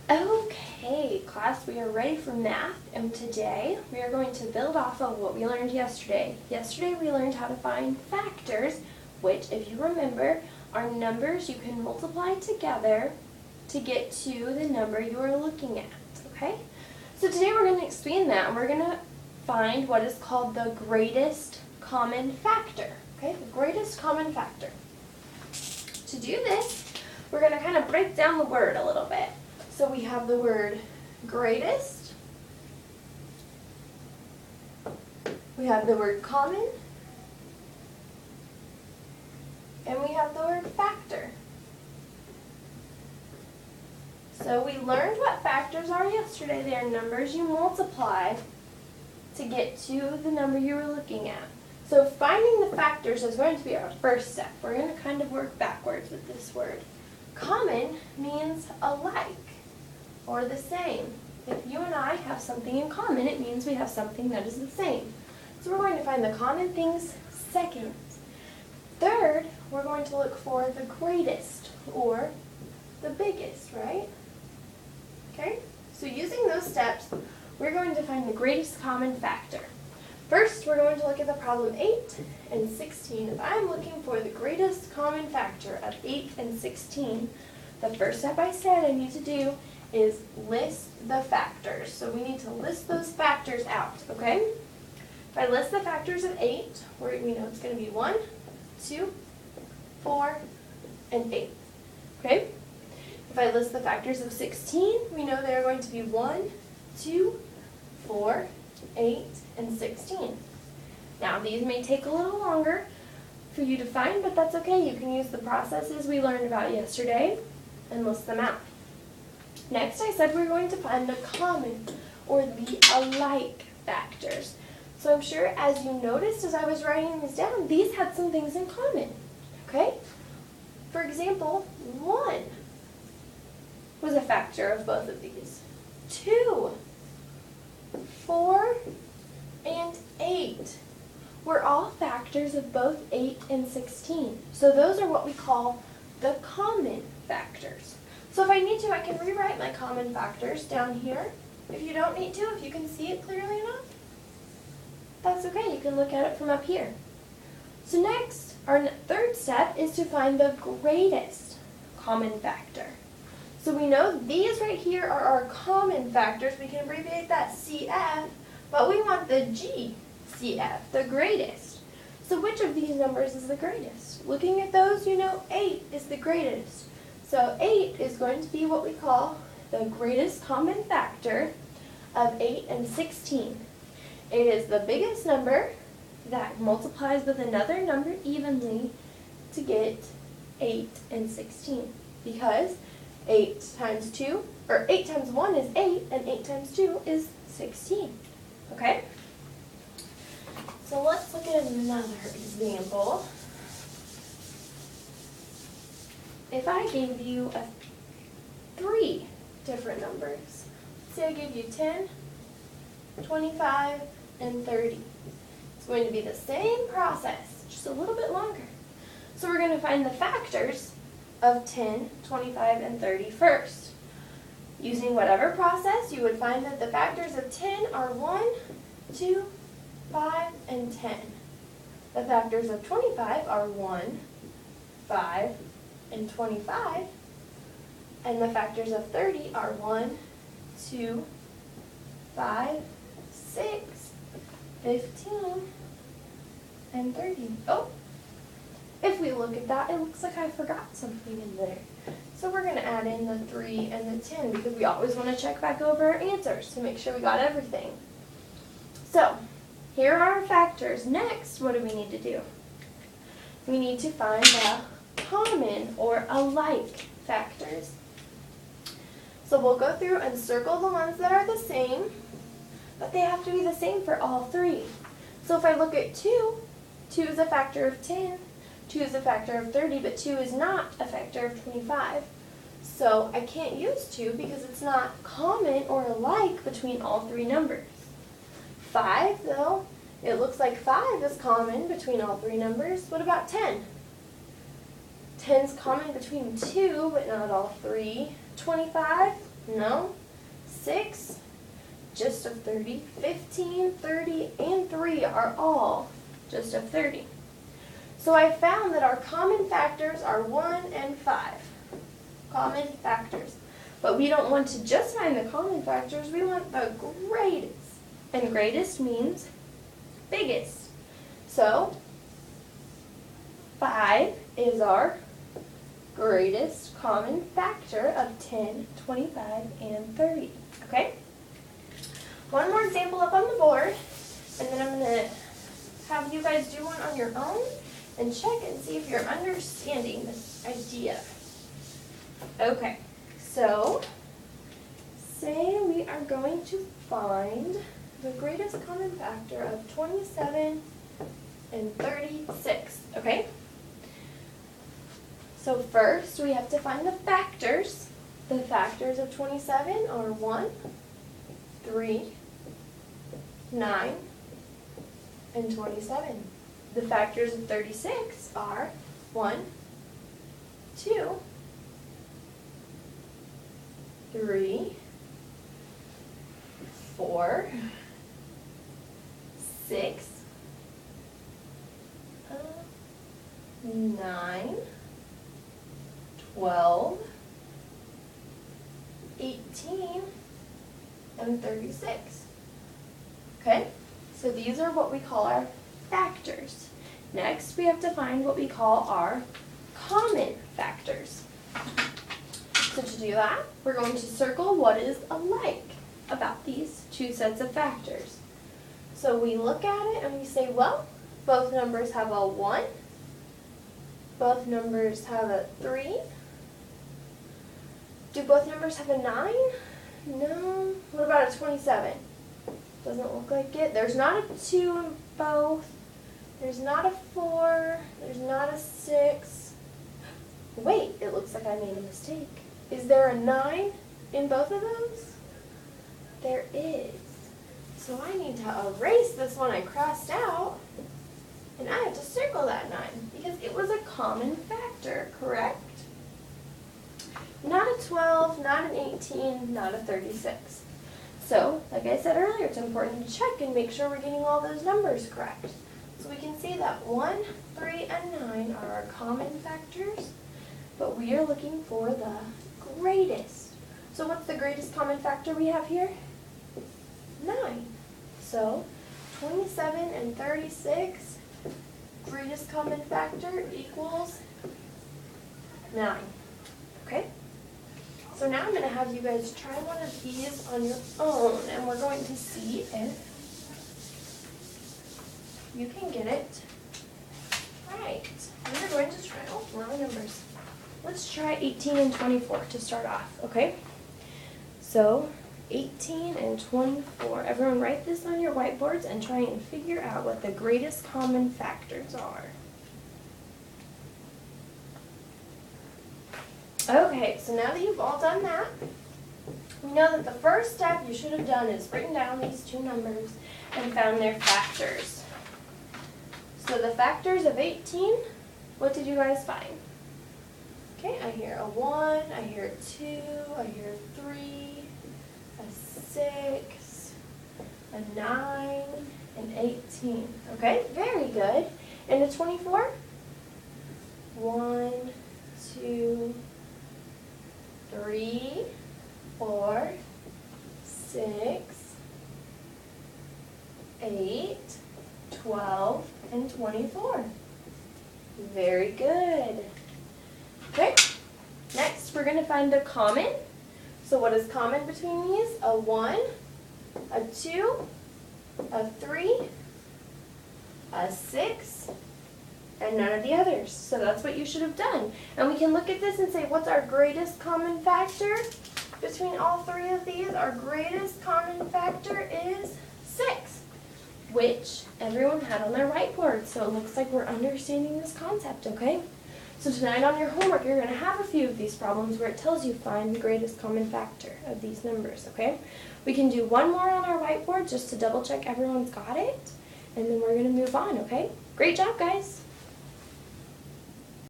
Okay, class, we are ready for math, and today we are going to build off of what we learned yesterday. Yesterday we learned how to find factors, which, if you remember, are numbers you can multiply together to get to the number you are looking at, okay? So today we're going to expand that, and we're going to find what is called the greatest common factor, okay? The greatest common factor. To do this, we're going to kind of break down the word a little bit. So we have the word greatest, we have the word common, and we have the word factor. So we learned what factors are yesterday. They are numbers you multiply to get to the number you were looking at. So finding the factors is going to be our first step. We're going to kind of work backwards with this word. Common means alike, or the same. If you and I have something in common, it means we have something that is the same. So we're going to find the common things second. Third, we're going to look for the greatest, or the biggest, right? Okay? So using those steps, we're going to find the greatest common factor. First, we're going to look at the problem 8 and 16. If I'm looking for the greatest common factor of 8 and 16, the first step I said I need to do is list the factors. So we need to list those factors out, okay? If I list the factors of 8, we know it's going to be 1, 2, 4, and 8, okay? If I list the factors of 16, we know they are going to be 1, 2, 4, 8, and 16. Now these may take a little longer for you to find, but that's okay. You can use the processes we learned about yesterday and list them out. Next, I said we're going to find the common, or the alike factors. So I'm sure as you noticed as I was writing these down, these had some things in common, okay? For example, 1 was a factor of both of these. 2, 4, and 8 were all factors of both 8 and 16. So those are what we call the common factors. So if I need to, I can rewrite my common factors down here. If you don't need to, if you can see it clearly enough, that's okay. You can look at it from up here. So next, our third step is to find the greatest common factor. So we know these right here are our common factors. We can abbreviate that CF, but we want the GCF, the greatest. So which of these numbers is the greatest? Looking at those, you know 8 is the greatest. So 8 is going to be what we call the greatest common factor of 8 and 16. It is the biggest number that multiplies with another number evenly to get 8 and 16. Because 8 times 2, or 8 times 1 is 8, and 8 times 2 is 16. Okay? So let's look at another example. If I gave you 3 different numbers, say I gave you 10, 25, and 30. It's going to be the same process, just a little bit longer. So we're going to find the factors of 10, 25, and 30 first. Using whatever process, you would find that the factors of 10 are 1, 2, 5, and 10. The factors of 25 are 1, 5, and 25. And the factors of 30 are 1, 2, 5, 6, 15, and 30. Oh! If we look at that, it looks like I forgot something in there. So we're going to add in the 3 and the 10 because we always want to check back over our answers to make sure we got everything. So here are our factors. Next, what do we need to do? We need to find the common or alike factors. So we'll go through and circle the ones that are the same, but they have to be the same for all 3. So if I look at 2, 2 is a factor of 10. 2 is a factor of 30, but 2 is not a factor of 25. So I can't use 2 because it's not common or alike between all 3 numbers. 5, though, it looks like 5 is common between all 3 numbers. What about 10? 10 is common between 2, but not all 3. 25, No. 6, just of 30. 15, 30, and 3 are all just of 30. So I found that our common factors are 1 and 5. Common factors. But we don't want to just find the common factors, we want the greatest. And greatest means biggest. So 5 is our greatest common factor of 10, 25, and 30. Okay? One more example up on the board, and then I'm going to have you guys do one on your own and check and see if you're understanding this idea. Okay, so say we are going to find the greatest common factor of 27 and 36, okay? So first we have to find the factors. The factors of 27 are 1, 3, 9, and 27. The factors of 36 are 1, 2, 3, 4, 6, 9, 12, 18, and 36. Okay? So these are what we call our factors. Next, we have to find what we call our common factors. So to do that, we're going to circle what is alike about these two sets of factors. So we look at it and we say, well, both numbers have a 1, both numbers have a 3. Do both numbers have a 9? No. What about a 27? Doesn't look like it. There's not a 2 in both. There's not a 4. There's not a 6. Wait, it looks like I made a mistake. Is there a 9 in both of those? There is. So I need to erase this one I crossed out, and I have to circle that 9 because it was a common factor, correct? Not a 12, not an 18, not a 36. So, like I said earlier, it's important to check and make sure we're getting all those numbers correct. So we can see that 1, 3, and 9 are our common factors, but we are looking for the greatest. So what's the greatest common factor we have here? 9. So 27 and 36, greatest common factor equals 9. Okay? So now I'm going to have you guys try one of these on your own, and we're going to see if you can get it right. We're going to try, wrong numbers. Let's try 18 and 24 to start off, okay? So 18 and 24. Everyone write this on your whiteboards and try and figure out what the greatest common factors are. Okay, so now that you've all done that, we know that the first step you should have done is written down these two numbers and found their factors. So the factors of 18, what did you guys find? Okay, I hear a 1, I hear a 2, I hear a 3, a 6, a 9, and 18. Okay, very good. And a 24? 1, 2, 3, 4, 6, 8, 12, and 24. Very good. Okay, next we're going to find the common. So what is common between these? A 1, a 2, a 3, a 6, and none of the others. So that's what you should have done. And we can look at this and say, what's our greatest common factor between all three of these? Our greatest common factor is 6, which everyone had on their whiteboard. So it looks like we're understanding this concept, okay? So tonight on your homework, you're going to have a few of these problems where it tells you find the greatest common factor of these numbers, okay? We can do one more on our whiteboard just to double check everyone's got it, and then we're going to move on, okay? Great job, guys!